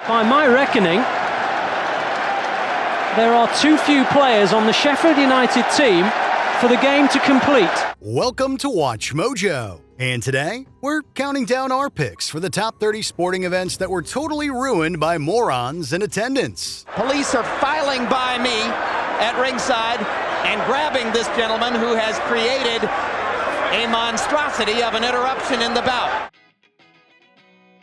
By my reckoning, there are too few players on the Sheffield United team for the game to complete. Welcome to Watch Mojo. And today, we're counting down our picks for the top 30 sporting events that were totally ruined by morons in attendance. Police are filing by me at ringside and grabbing this gentleman who has created a monstrosity of an interruption in the bout.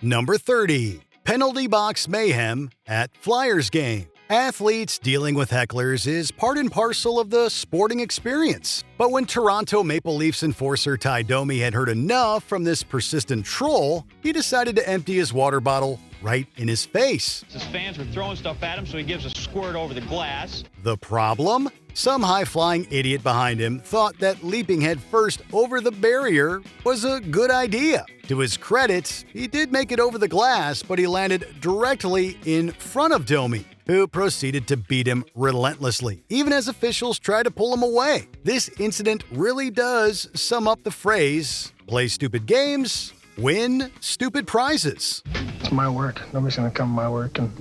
Number 30. Penalty box mayhem at Flyers game. Athletes dealing with hecklers is part and parcel of the sporting experience. But when Toronto Maple Leafs enforcer Ty Domi had heard enough from this persistent troll, he decided to empty his water bottle right in his face. His fans were throwing stuff at him, so he gives a squirt over the glass. The problem? Some high-flying idiot behind him thought that leaping headfirst over the barrier was a good idea. To his credit, he did make it over the glass, but he landed directly in front of Domi, who proceeded to beat him relentlessly, even as officials tried to pull him away. This incident really does sum up the phrase, play stupid games, win stupid prizes. It's my work. Nobody's going to come to my work, and,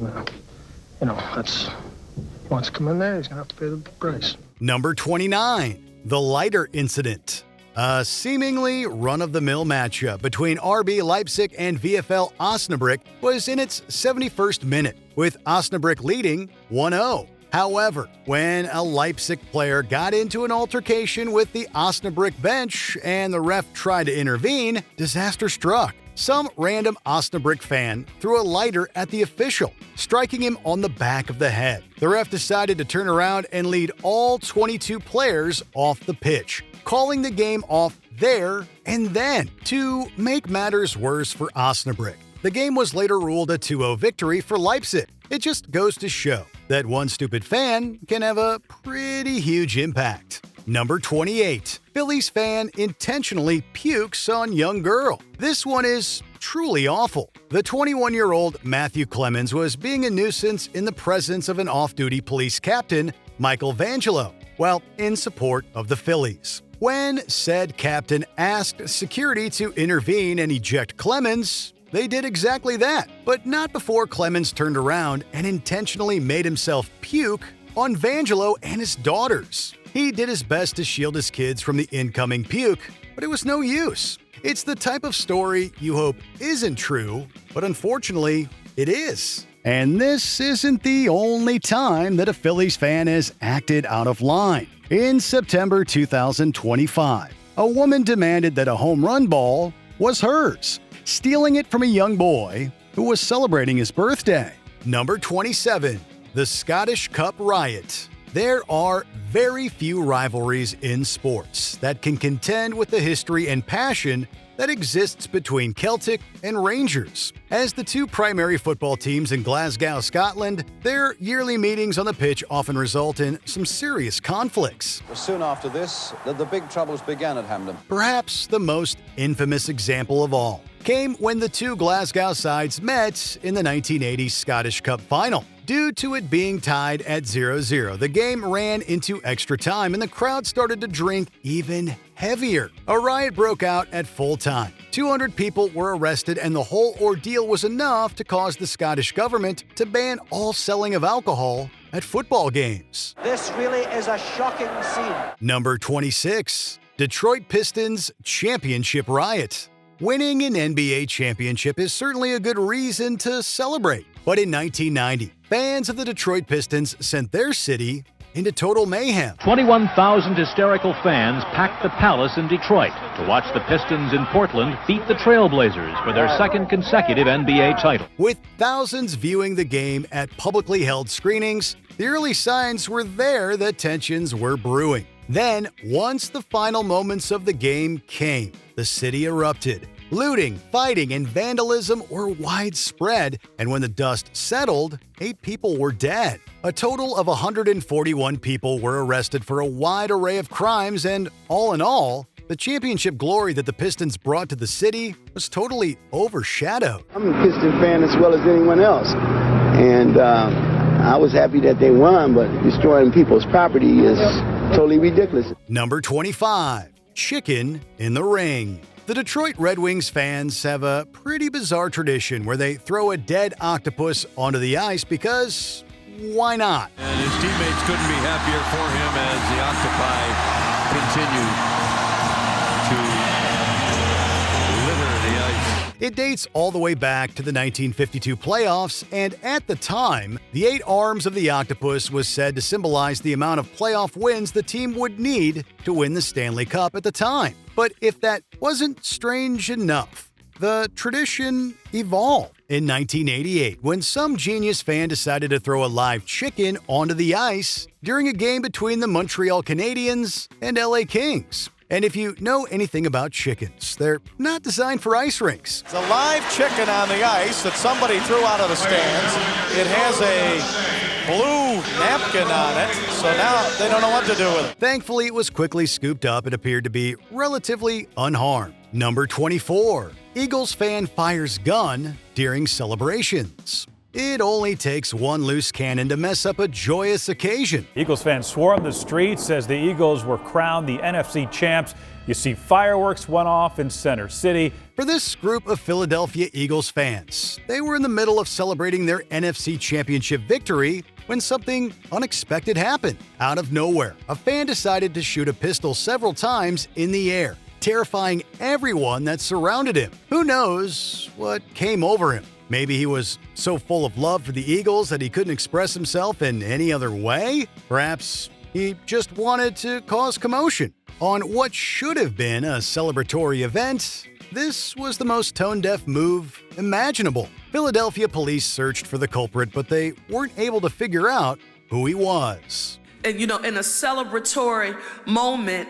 that's... He wants to come in there, he's going to have to pay the price. Number 29. The lighter incident. A seemingly run-of-the-mill matchup between RB Leipzig and VfL Osnabrück was in its 71st minute, with Osnabrück leading 1-0. However, when a Leipzig player got into an altercation with the Osnabrück bench and the ref tried to intervene, disaster struck. Some random Osnabrück fan threw a lighter at the official, striking him on the back of the head. The ref decided to turn around and lead all 22 players off the pitch, calling the game off there and then. To make matters worse for Osnabrück, the game was later ruled a 2-0 victory for Leipzig. It just goes to show that one stupid fan can have a pretty huge impact. Number 28. Phillies fan intentionally pukes on young girl. This one is truly awful. The 21-year-old Matthew Clemens was being a nuisance in the presence of an off-duty police captain, Michael Vangelo, while in support of the Phillies. When said captain asked security to intervene and eject Clemens, they did exactly that, but not before Clemens turned around and intentionally made himself puke on Vangelo and his daughters. He did his best to shield his kids from the incoming puke, but it was no use. It's the type of story you hope isn't true, but unfortunately, it is. And this isn't the only time that a Phillies fan has acted out of line. In September 2025, a woman demanded that a home run ball was hers, stealing it from a young boy who was celebrating his birthday. Number 27. The Scottish Cup Riot. There are very few rivalries in sports that can contend with the history and passion that exists between Celtic and Rangers. As the two primary football teams in Glasgow, Scotland, their yearly meetings on the pitch often result in some serious conflicts. Soon after this, the big troubles began at Hampden. Perhaps the most infamous example of all came when the two Glasgow sides met in the 1980 Scottish Cup final. Due to it being tied at 0-0, the game ran into extra time and the crowd started to drink even heavier. A riot broke out at full time. 200 people were arrested and the whole ordeal was enough to cause the Scottish government to ban all selling of alcohol at football games. This really is a shocking scene. Number 26. Detroit Pistons Championship Riot. Winning an NBA championship is certainly a good reason to celebrate. But in 1990, fans of the Detroit Pistons sent their city into total mayhem. 21,000 hysterical fans packed the Palace in Detroit to watch the Pistons in Portland beat the Trailblazers for their second consecutive NBA title. With thousands viewing the game at publicly held screenings, the early signs were there that tensions were brewing. Then, once the final moments of the game came, the city erupted. Looting, fighting, and vandalism were widespread, and when the dust settled, 8 people were dead. A total of 141 people were arrested for a wide array of crimes, and all in all, the championship glory that the Pistons brought to the city was totally overshadowed. I'm a Piston fan as well as anyone else, and I was happy that they won, but destroying people's property is totally ridiculous. Number 25. Chicken in the ring. The Detroit Red Wings fans have a pretty bizarre tradition where they throw a dead octopus onto the ice because why not? And his teammates couldn't be happier for him as the octopi continue to litter the ice. It dates all the way back to the 1952 playoffs, and at the time, the 8 arms of the octopus was said to symbolize the amount of playoff wins the team would need to win the Stanley Cup at the time. But if that wasn't strange enough, the tradition evolved in 1988 when some genius fan decided to throw a live chicken onto the ice during a game between the Montreal Canadiens and LA Kings. And if you know anything about chickens, they're not designed for ice rinks. It's a live chicken on the ice that somebody threw out of the stands. It has a blue napkin on it, so now they don't know what to do with it. Thankfully, it was quickly scooped up and appeared to be relatively unharmed. Number 24. Eagles fan fires gun during celebrations. It only takes one loose cannon to mess up a joyous occasion. Eagles fans swarmed the streets as the Eagles were crowned the NFC champs. You see fireworks went off in Center City. For this group of Philadelphia Eagles fans, they were in the middle of celebrating their NFC championship victory when something unexpected happened. Out of nowhere, a fan decided to shoot a pistol several times in the air, terrifying everyone that surrounded him. Who knows what came over him? Maybe he was so full of love for the Eagles that he couldn't express himself in any other way? Perhaps he just wanted to cause commotion. On what should have been a celebratory event, this was the most tone-deaf move imaginable. Philadelphia police searched for the culprit, but they weren't able to figure out who he was. And, in a celebratory moment,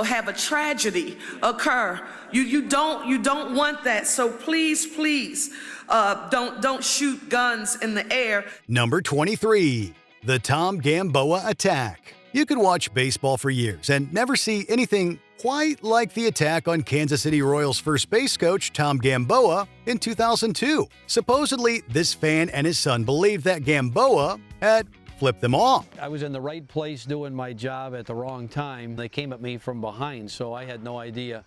have a tragedy occur. You don't want that. So please, don't shoot guns in the air. Number 23, the Tom Gamboa attack. You could watch baseball for years and never see anything quite like the attack on Kansas City Royals first base coach Tom Gamboa in 2002. Supposedly, this fan and his son believed that Gamboa had flipped them off. I was in the right place doing my job at the wrong time. They came at me from behind, so I had no idea,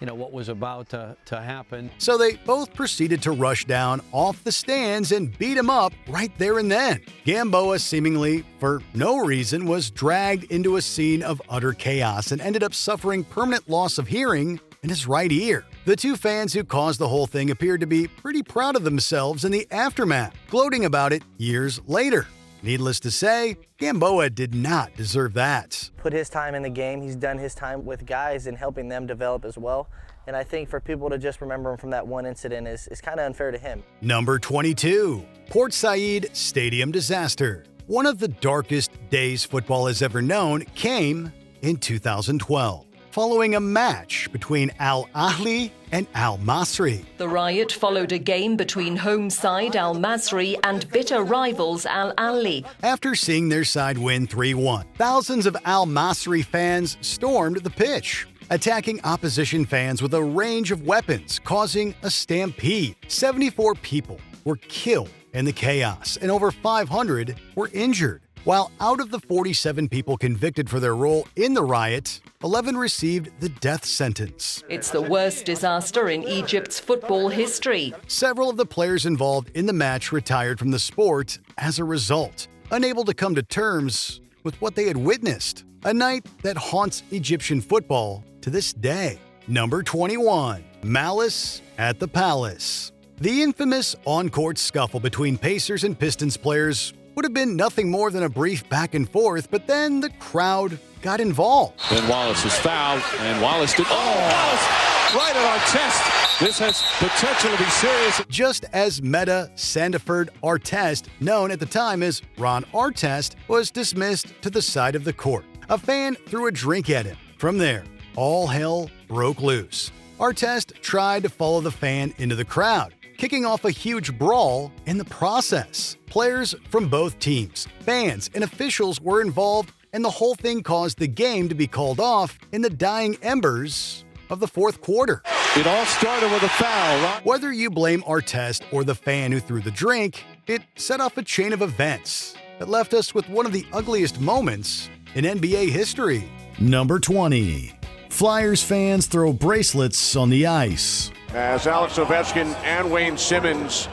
what was about to happen. So they both proceeded to rush down off the stands and beat him up right there and then. Gamboa, seemingly for no reason, was dragged into a scene of utter chaos and ended up suffering permanent loss of hearing in his right ear. The two fans who caused the whole thing appeared to be pretty proud of themselves in the aftermath, gloating about it years later. Needless to say, Gamboa did not deserve that. Put his time in the game. He's done his time with guys and helping them develop as well. And I think for people to just remember him from that one incident is kind of unfair to him. Number 22, Port Said Stadium disaster. One of the darkest days football has ever known came in 2012, following a match between Al Ahly and Al Masry. The riot followed a game between home side Al Masry and bitter rivals Al Ahly. After seeing their side win 3-1, thousands of Al Masry fans stormed the pitch, attacking opposition fans with a range of weapons, causing a stampede. 74 people were killed in the chaos, and over 500 were injured. While out of the 47 people convicted for their role in the riot, 11 received the death sentence. It's the worst disaster in Egypt's football history. Several of the players involved in the match retired from the sport as a result, unable to come to terms with what they had witnessed. A night that haunts Egyptian football to this day. Number 21, Malice at the Palace. The infamous on-court scuffle between Pacers and Pistons players would have been nothing more than a brief back and forth, but then the crowd got involved. Then Wallace is fouled, and Wallace did. Wallace! Right at our chest. This has potential to be serious. Just as Meta Sandiford Artest, known at the time as Ron Artest, was dismissed to the side of the court. A fan threw a drink at him. From there, all hell broke loose. Artest tried to follow the fan into the crowd, kicking off a huge brawl in the process. Players from both teams, fans, and officials were involved, and the whole thing caused the game to be called off in the dying embers of the fourth quarter. It all started with a foul, right? Whether you blame Artest or the fan who threw the drink, it set off a chain of events that left us with one of the ugliest moments in NBA history. Number 20. Flyers fans throw bracelets on the ice. As Alex Ovechkin and Wayne Simmons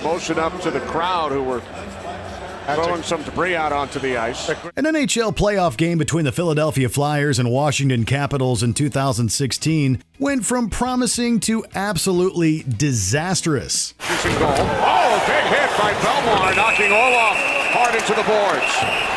motion up to the crowd who were throwing some debris out onto the ice. An NHL playoff game between the Philadelphia Flyers and Washington Capitals in 2016 went from promising to absolutely disastrous. Goal. Oh, a big hit by Bramall, knocking Orlov hard into the boards.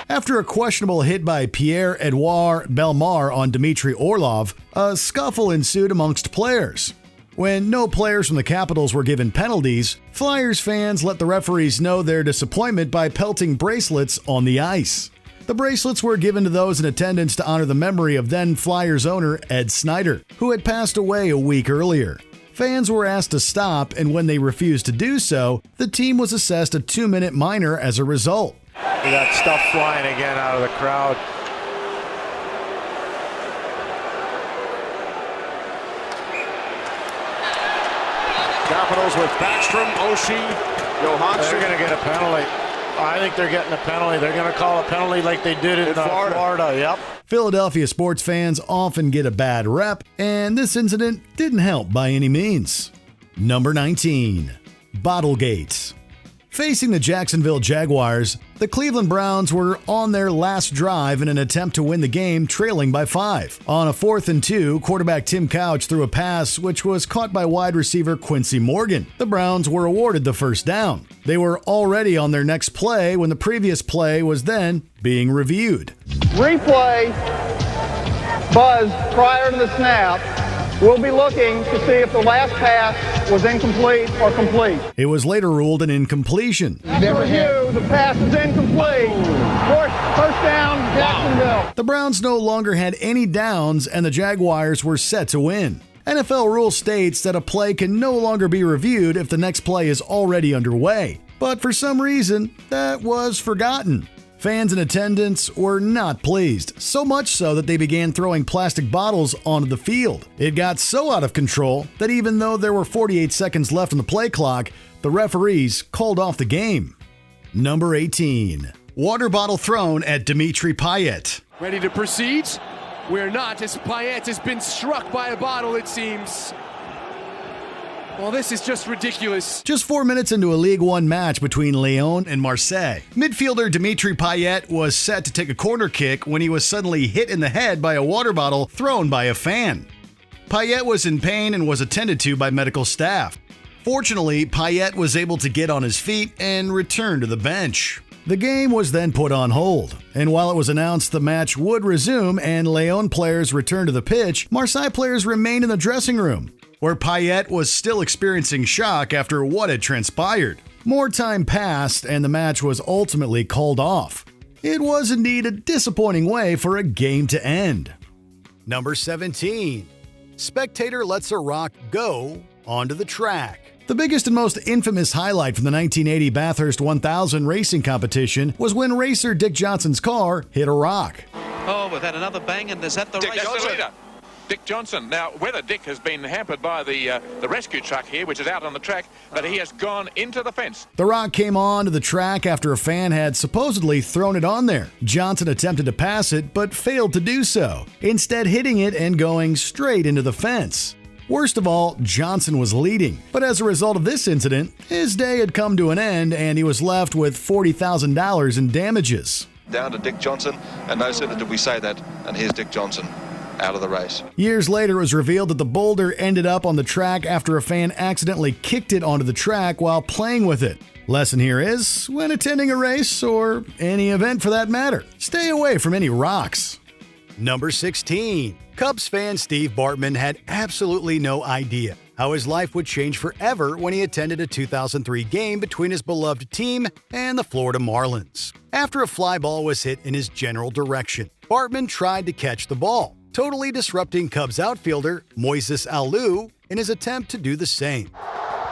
After a questionable hit by Pierre-Edouard Bellemare on Dmitry Orlov, a scuffle ensued amongst players. When no players from the Capitals were given penalties, Flyers fans let the referees know their disappointment by pelting bracelets on the ice. The bracelets were given to those in attendance to honor the memory of then Flyers owner Ed Snider, who had passed away a week earlier. Fans were asked to stop, and when they refused to do so, the team was assessed a 2-minute minor as a result. We got stuff flying again out of the crowd. Capitals with Backstrom, Oshie, Johansson. They're going to get a penalty. I think they're getting a penalty. They're going to call a penalty like they did in Florida. Yep. Philadelphia sports fans often get a bad rep, and this incident didn't help by any means. Number 19. Bottlegate. Facing the Jacksonville Jaguars, the Cleveland Browns were on their last drive in an attempt to win the game, trailing by 5. On a 4th and 2, quarterback Tim Couch threw a pass which was caught by wide receiver Quincy Morgan. The Browns were awarded the first down. They were already on their next play when the previous play was then being reviewed. Replay buzz prior to the snap. We'll be looking to see if the last pass was incomplete or complete. It was later ruled an incompletion. After review, the pass is incomplete. First down, Jacksonville. The Browns no longer had any downs, and the Jaguars were set to win. NFL rule states that a play can no longer be reviewed if the next play is already underway. But for some reason, that was forgotten. Fans in attendance were not pleased, so much so that they began throwing plastic bottles onto the field. It got so out of control that even though there were 48 seconds left on the play clock, the referees called off the game. Number 18. Water bottle thrown at Dimitri Payet. Ready to proceed? We're not, as Payet has been struck by a bottle, it seems. Well, this is just ridiculous. Just 4 minutes into a League One match between Lyon and Marseille, midfielder Dimitri Payet was set to take a corner kick when he was suddenly hit in the head by a water bottle thrown by a fan. Payet was in pain and was attended to by medical staff. Fortunately, Payet was able to get on his feet and return to the bench. The game was then put on hold, and while it was announced the match would resume and Lyon players returned to the pitch, Marseille players remained in the dressing room, where Payet was still experiencing shock after what had transpired. More time passed and the match was ultimately called off. It was indeed a disappointing way for a game to end. Number 17. Spectator lets a rock go onto the track. The biggest and most infamous highlight from the 1980 Bathurst 1000 racing competition was when racer Dick Johnson's car hit a rock. Oh, we've had another bang, and is that the Dick race? Johnson. Dick Johnson. Now, whether Dick has been hampered by the rescue truck here, which is out on the track, but he has gone into the fence. The rock came onto the track after a fan had supposedly thrown it on there. Johnson attempted to pass it, but failed to do so, instead hitting it and going straight into the fence. Worst of all, Johnson was leading, but as a result of this incident, his day had come to an end and he was left with $40,000 in damages. Down to Dick Johnson, and no sooner did we say that, and here's Dick Johnson out of the race. Years later, it was revealed that the boulder ended up on the track after a fan accidentally kicked it onto the track while playing with it. Lesson here is, when attending a race, or any event for that matter, stay away from any rocks. Number 16. Cubs fan Steve Bartman had absolutely no idea how his life would change forever when he attended a 2003 game between his beloved team and the Florida Marlins. After a fly ball was hit in his general direction, Bartman tried to catch the ball, totally disrupting Cubs outfielder Moises Alou in his attempt to do the same.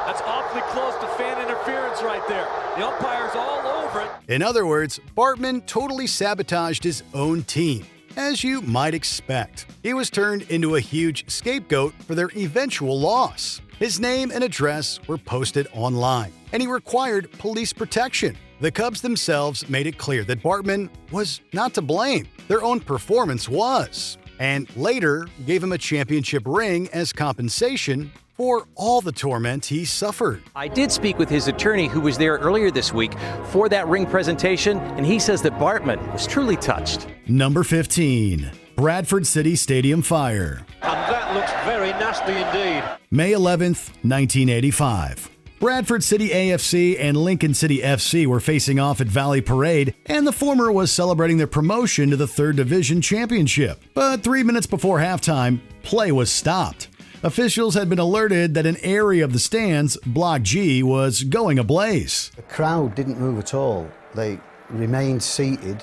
That's awfully close to fan interference right there. The umpire's all over it. In other words, Bartman totally sabotaged his own team. As you might expect, he was turned into a huge scapegoat for their eventual loss. His name and address were posted online, and he required police protection. The Cubs themselves made it clear that Bartman was not to blame. Their own performance was, and later gave him a championship ring as compensation for all the torment he suffered. I did speak with his attorney who was there earlier this week for that ring presentation, and he says that Bartman was truly touched. Number 15. Bradford City Stadium Fire. And that looks very nasty indeed. May 11th, 1985. Bradford City AFC and Lincoln City FC were facing off at Valley Parade, and the former was celebrating their promotion to the 3rd Division Championship. But 3 minutes before halftime, play was stopped. Officials had been alerted that an area of the stands, Block G, was going ablaze. The crowd didn't move at all. They remained seated,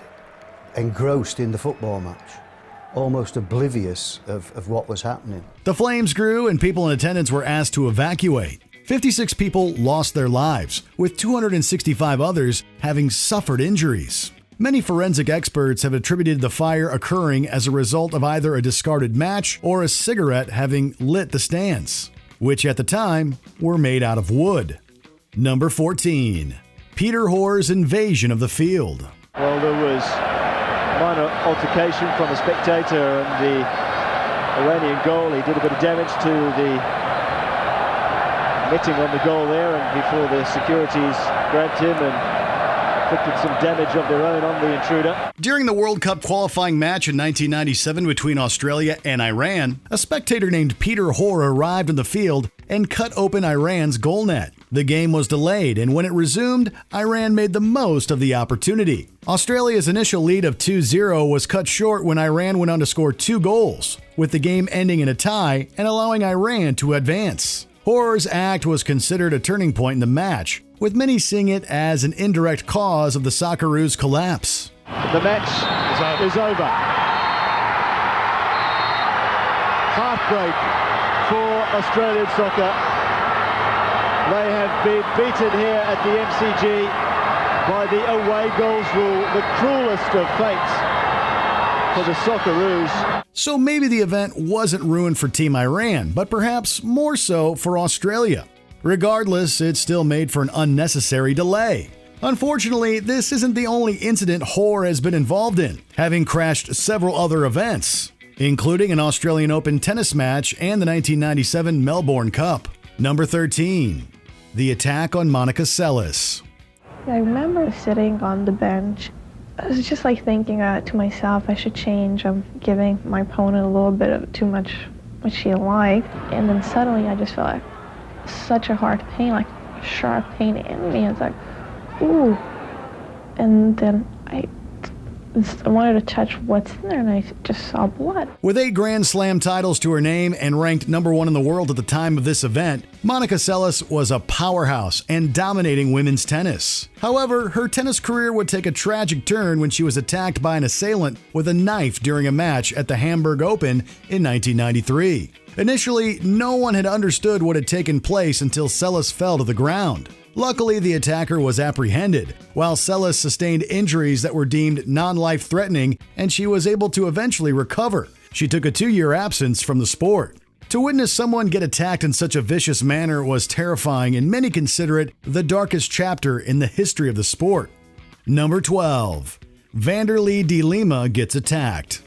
engrossed in the football match, almost oblivious of what was happening. The flames grew and people in attendance were asked to evacuate. 56 people lost their lives, with 265 others having suffered injuries. Many forensic experts have attributed the fire occurring as a result of either a discarded match or a cigarette having lit the stands, which at the time were made out of wood. Number 14. Peter Hoare's invasion of the field. Well, there was minor altercation from a spectator and the Iranian goal. He did a bit of damage to the netting on the goal there, and before the securities grabbed him and inflicted some damage of their own on the intruder. During the World Cup qualifying match in 1997 between Australia and Iran, a spectator named Peter Hoare arrived on the field and cut open Iran's goal net. The game was delayed, and when it resumed, Iran made the most of the opportunity. Australia's initial lead of 2-0 was cut short when Iran went on to score 2 goals, with the game ending in a tie and allowing Iran to advance. Hoare's act was considered a turning point in the match, with many seeing it as an indirect cause of the Socceroos' collapse. The match is over. Heartbreak for Australian soccer. They have been beaten here at the MCG by the away goals rule, the cruelest of fates for the Socceroos. So maybe the event wasn't ruined for Team Iran, but perhaps more so for Australia. Regardless, it still made for an unnecessary delay. Unfortunately, this isn't the only incident Hoare has been involved in, having crashed several other events, including an Australian Open tennis match and the 1997 Melbourne Cup. Number 13. The attack on Monica Seles. I remember sitting on the bench. I was just like thinking to myself, I should change. I'm giving my opponent a little bit of too much what she liked. And then suddenly I just felt like such a hard pain, like a sharp pain in me. It's like, ooh. And then I wanted to touch what's in there, and I just saw blood. With 8 Grand Slam titles to her name and ranked number 1 in the world at the time of this event, Monica Seles was a powerhouse and dominating women's tennis. However, her tennis career would take a tragic turn when she was attacked by an assailant with a knife during a match at the Hamburg Open in 1993. Initially, no one had understood what had taken place until Seles fell to the ground. Luckily, the attacker was apprehended, while Seles sustained injuries that were deemed non-life-threatening, and she was able to eventually recover. She took a 2-year absence from the sport. To witness someone get attacked in such a vicious manner was terrifying, and many consider it the darkest chapter in the history of the sport. Number 12. Vanderlei de Lima gets attacked.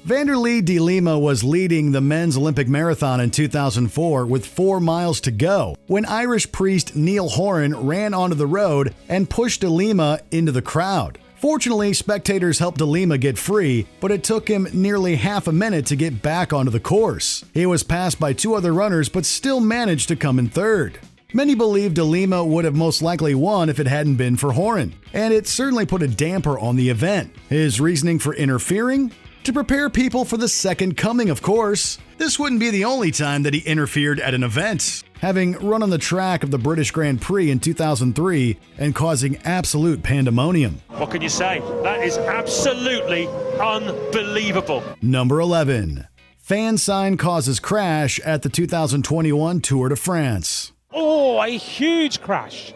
Vanderlei de Lima was leading the men's Olympic marathon in 2004 with 4 miles to go when Irish priest Neil Horan ran onto the road and pushed de Lima into the crowd. Fortunately, spectators helped de Lima get free, but it took him nearly half a minute to get back onto the course. He was passed by 2 other runners but still managed to come in third. Many believe de Lima would have most likely won if it hadn't been for Horan, and it certainly put a damper on the event. His reasoning for interfering? To prepare people for the second coming, of course. This wouldn't be the only time that he interfered at an event, having run on the track of the British Grand Prix in 2003 and causing absolute pandemonium. What can you say? That is absolutely unbelievable. Number 11. Fan sign causes crash at the 2021 Tour de France. Oh, a huge crash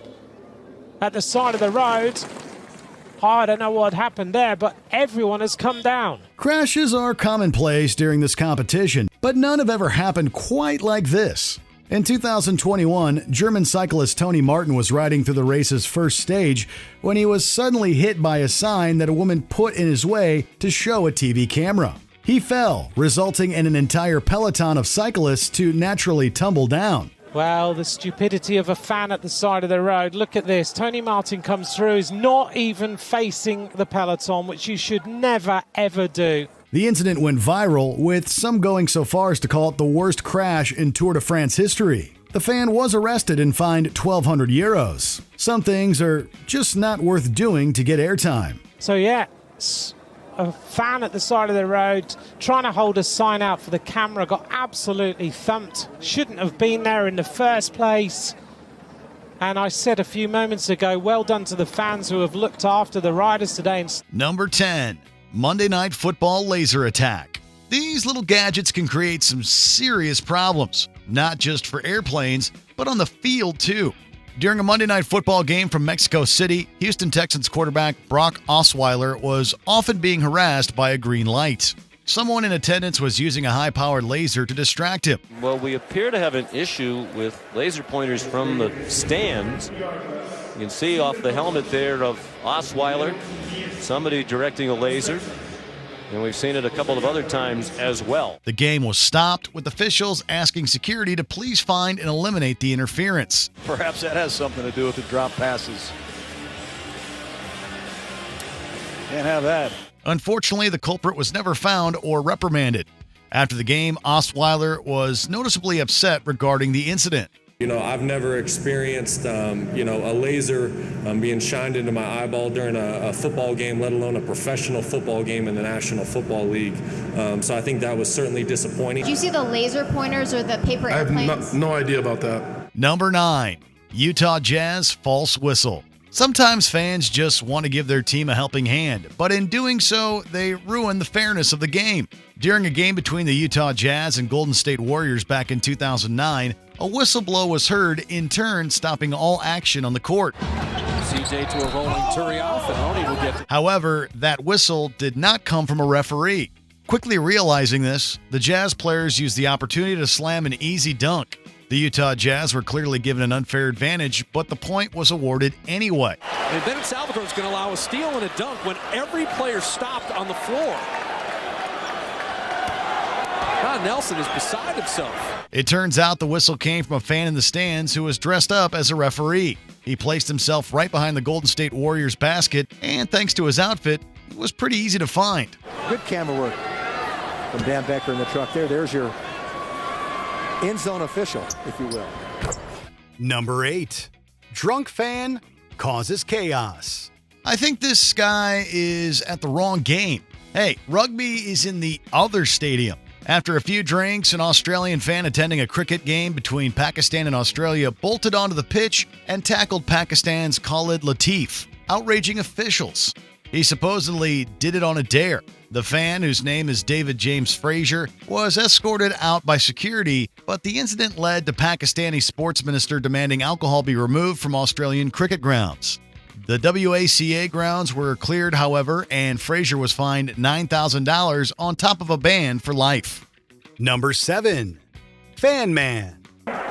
at the side of the road. I don't know what happened there, but everyone has come down. Crashes are commonplace during this competition, but none have ever happened quite like this. In 2021, German cyclist Tony Martin was riding through the race's first stage when he was suddenly hit by a sign that a woman put in his way to show a TV camera. He fell, resulting in an entire peloton of cyclists to naturally tumble down. Well, the stupidity of a fan at the side of the road. Look at this. Tony Martin comes through, is not even facing the peloton, which you should never, ever do. The incident went viral, with some going so far as to call it the worst crash in Tour de France history. The fan was arrested and fined 1,200 euros. Some things are just not worth doing to get airtime. So yeah, a fan at the side of the road trying to hold a sign out for the camera got absolutely thumped. Shouldn't have been there in the first place. And I said a few moments ago, well done to the fans who have looked after the riders today. Number 10. Monday Night Football laser attack. These little gadgets can create some serious problems, not just for airplanes, but on the field too. During a Monday Night Football game from Mexico City, Houston Texans quarterback Brock Osweiler was often being harassed by a green light. Someone in attendance was using a high-powered laser to distract him. Well, we appear to have an issue with laser pointers from the stands. You can see off the helmet there of Osweiler, somebody directing a laser. And we've seen it a couple of other times as well. The game was stopped, with officials asking security to please find and eliminate the interference. Perhaps that has something to do with the drop passes. Can't have that. Unfortunately, the culprit was never found or reprimanded. After the game, Osweiler was noticeably upset regarding the incident. You know, I've never experienced, a laser being shined into my eyeball during a football game, let alone a professional football game in the National Football League. So I think that was certainly disappointing. Did you see the laser pointers or the paper airplanes? I have no idea about that. Number 9. Utah Jazz false whistle. Sometimes fans just want to give their team a helping hand, but in doing so, they ruin the fairness of the game. During a game between the Utah Jazz and Golden State Warriors back in 2009, a whistle blow was heard, in turn stopping all action on the court. CJ to a rolling Turioff, and Oni will get. However, that whistle did not come from a referee. Quickly realizing this, the Jazz players used the opportunity to slam an easy dunk. The Utah Jazz were clearly given an unfair advantage, but the point was awarded anyway. And then Salvador is going to allow a steal and a dunk when every player stopped on the floor. Don Nelson is beside himself. It turns out the whistle came from a fan in the stands who was dressed up as a referee. He placed himself right behind the Golden State Warriors basket, and thanks to his outfit, it was pretty easy to find. Good camera work from Dan Becker in the truck there. There's your end zone official, if you will. Number 8. Drunk fan causes chaos. I think this guy is at the wrong game. Hey, rugby is in the other stadium. After a few drinks, an Australian fan attending a cricket game between Pakistan and Australia bolted onto the pitch and tackled Pakistan's Khalid Latif, outraging officials. He supposedly did it on a dare. The fan, whose name is David James Frazier, was escorted out by security, but the incident led to Pakistani sports minister demanding alcohol be removed from Australian cricket grounds. The WACA grounds were cleared, however, and Frazier was fined $9,000 on top of a ban for life. Number 7. Fan Man.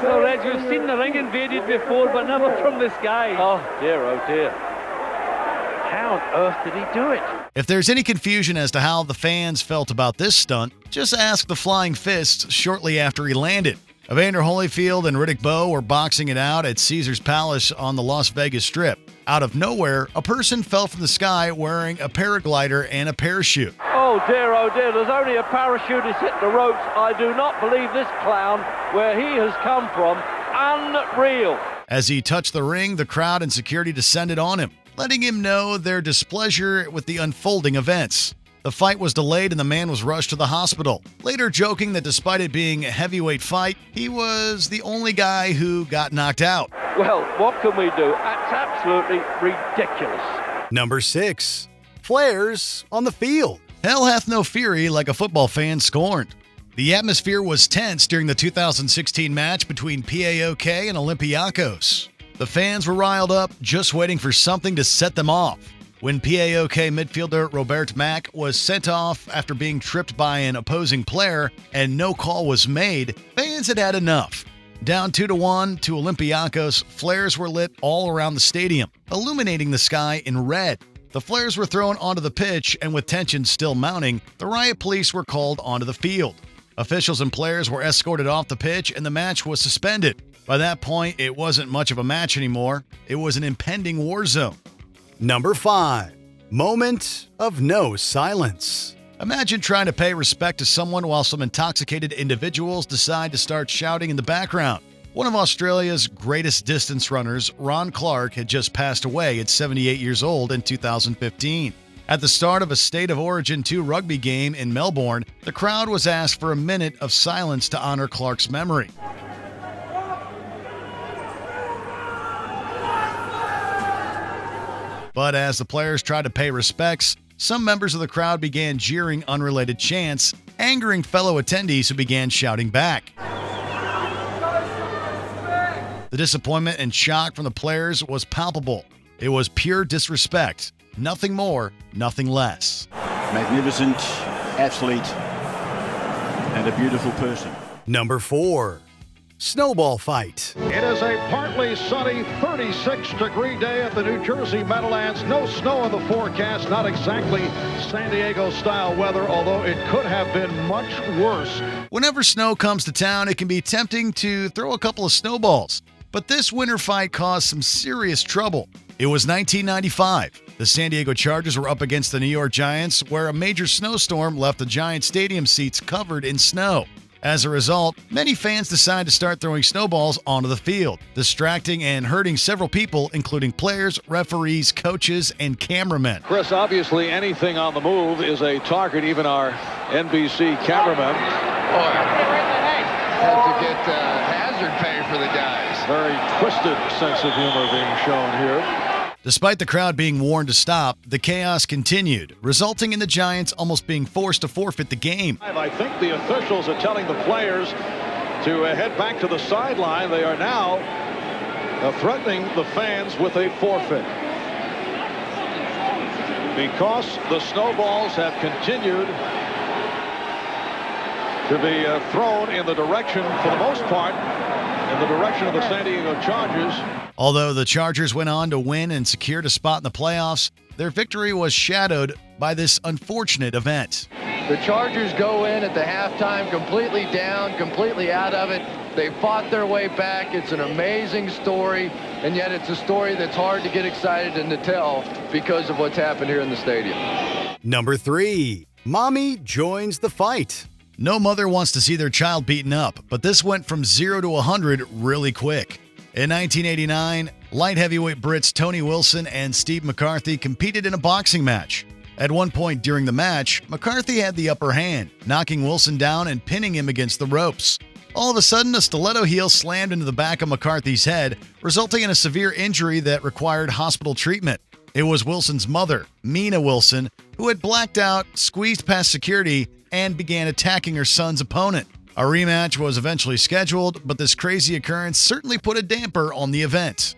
So, Reg, you've seen the ring invaded before, but never from this guy. Oh, dear. How on earth did he do it? If there's any confusion as to how the fans felt about this stunt, just ask the Flying Fists shortly after he landed. Evander Holyfield and Riddick Bowe were boxing it out at Caesars Palace on the Las Vegas Strip. Out of nowhere, a person fell from the sky wearing a paraglider and a parachute. Oh dear, there's only a parachutist hit the ropes. I do not believe this clown, where he has come from, unreal. As he touched the ring, the crowd and security descended on him, letting him know their displeasure with the unfolding events. The fight was delayed and the man was rushed to the hospital, later joking that despite it being a heavyweight fight, he was the only guy who got knocked out. Well, what can we do? That's absolutely ridiculous. Number 6. Flares on the field. Hell hath no fury like a football fan scorned. The atmosphere was tense during the 2016 match between PAOK and Olympiacos. The fans were riled up, just waiting for something to set them off. When PAOK midfielder Robert Mack was sent off after being tripped by an opposing player and no call was made, fans had had enough. Down 2-1 to Olympiacos, flares were lit all around the stadium, illuminating the sky in red. The flares were thrown onto the pitch, and with tension still mounting, the riot police were called onto the field. Officials and players were escorted off the pitch, and the match was suspended. By that point, it wasn't much of a match anymore. It was an impending war zone. Number 5. Moment of no silence. Imagine trying to pay respect to someone while some intoxicated individuals decide to start shouting in the background. One of Australia's greatest distance runners, Ron Clark, had just passed away at 78 years old in 2015. At the start of a State of Origin 2 rugby game in Melbourne, the crowd was asked for a minute of silence to honor Clark's memory. But as the players tried to pay respects, some members of the crowd began jeering unrelated chants, angering fellow attendees who began shouting back. The disappointment and shock from the players was palpable. It was pure disrespect. Nothing more, nothing less. Magnificent athlete and a beautiful person. Number 4. Snowball fight. It is a partly sunny 36-degree day at the New Jersey Meadowlands. No snow in the forecast, not exactly San Diego-style weather, although it could have been much worse. Whenever snow comes to town, it can be tempting to throw a couple of snowballs. But this winter fight caused some serious trouble. It was 1995. The San Diego Chargers were up against the New York Giants, where a major snowstorm left the Giants stadium seats covered in snow. As a result, many fans decided to start throwing snowballs onto the field, distracting and hurting several people, including players, referees, coaches, and cameramen. Chris, obviously anything on the move is a target, even our NBC cameraman. Had to get hazard pay for the guys. Very twisted sense of humor being shown here. Despite the crowd being warned to stop, the chaos continued, resulting in the Giants almost being forced to forfeit the game. I think the officials are telling the players to head back to the sideline. They are now threatening the fans with a forfeit, because the snowballs have continued to be thrown in the direction, for the most part, in the direction of the San Diego Chargers. Although the Chargers went on to win and secured a spot in the playoffs, their victory was shadowed by this unfortunate event. The Chargers go in at the halftime completely down, completely out of it. They fought their way back. It's an amazing story, and yet it's a story that's hard to get excited and to tell because of what's happened here in the stadium. Number 3. Mommy joins the fight. No mother wants to see their child beaten up, but this went from 0 to 100 really quick. In 1989, light heavyweight Brits Tony Wilson and Steve McCarthy competed in a boxing match. At one point during the match, McCarthy had the upper hand, knocking Wilson down and pinning him against the ropes. All of a sudden, a stiletto heel slammed into the back of McCarthy's head, resulting in a severe injury that required hospital treatment. It was Wilson's mother, Mina Wilson, who had blacked out, squeezed past security, and began attacking her son's opponent. A rematch was eventually scheduled, but this crazy occurrence certainly put a damper on the event.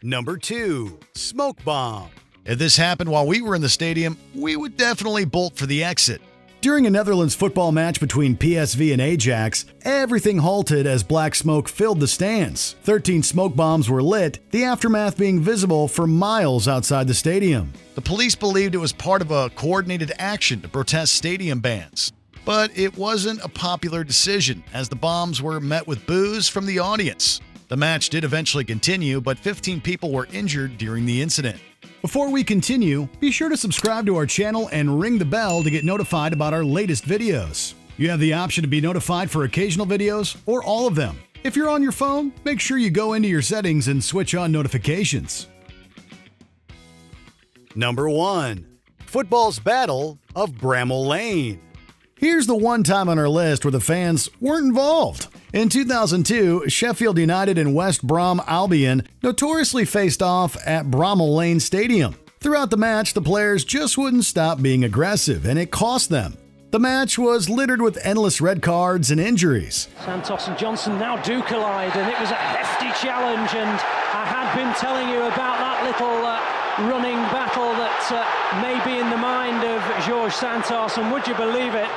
Number 2. Smoke bomb. If this happened while we were in the stadium, we would definitely bolt for the exit. During a Netherlands football match between PSV and Ajax, everything halted as black smoke filled the stands. 13 smoke bombs were lit, the aftermath being visible for miles outside the stadium. The police believed it was part of a coordinated action to protest stadium bans. But it wasn't a popular decision, as the bombs were met with boos from the audience. The match did eventually continue, but 15 people were injured during the incident. Before we continue, be sure to subscribe to our channel and ring the bell to get notified about our latest videos. You have the option to be notified for occasional videos or all of them. If you're on your phone, make sure you go into your settings and switch on notifications. Number 1. Football's Battle of Bramall Lane. Here's the one time on our list where the fans weren't involved. In 2002, Sheffield United and West Brom Albion notoriously faced off at Bramall Lane Stadium. Throughout the match, the players just wouldn't stop being aggressive, and it cost them. The match was littered with endless red cards and injuries. Santos and Johnson now do collide, and it was a hefty challenge, and I had been telling you about that little running battle that may be in the mind of Jorge Santos, and would you believe it,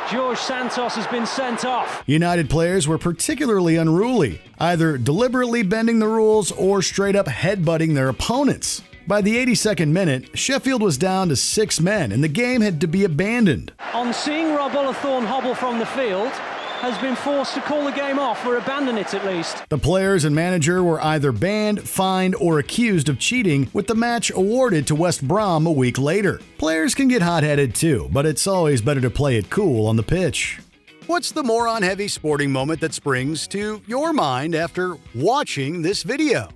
George Santos has been sent off. United players were particularly unruly, either deliberately bending the rules or straight up headbutting their opponents. By the 82nd minute, Sheffield was down to 6 men and the game had to be abandoned. On seeing Rob Ullathorne hobble from the field, has been forced to call the game off or abandon it at least. The players and manager were either banned, fined, or accused of cheating, with the match awarded to West Brom a week later. Players can get hot-headed too, but it's always better to play it cool on the pitch. What's the moron-heavy sporting moment that springs to your mind after watching this video?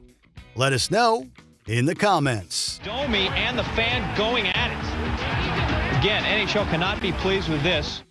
Let us know in the comments. Domi and the fan going at it. Again, NHL cannot be pleased with this.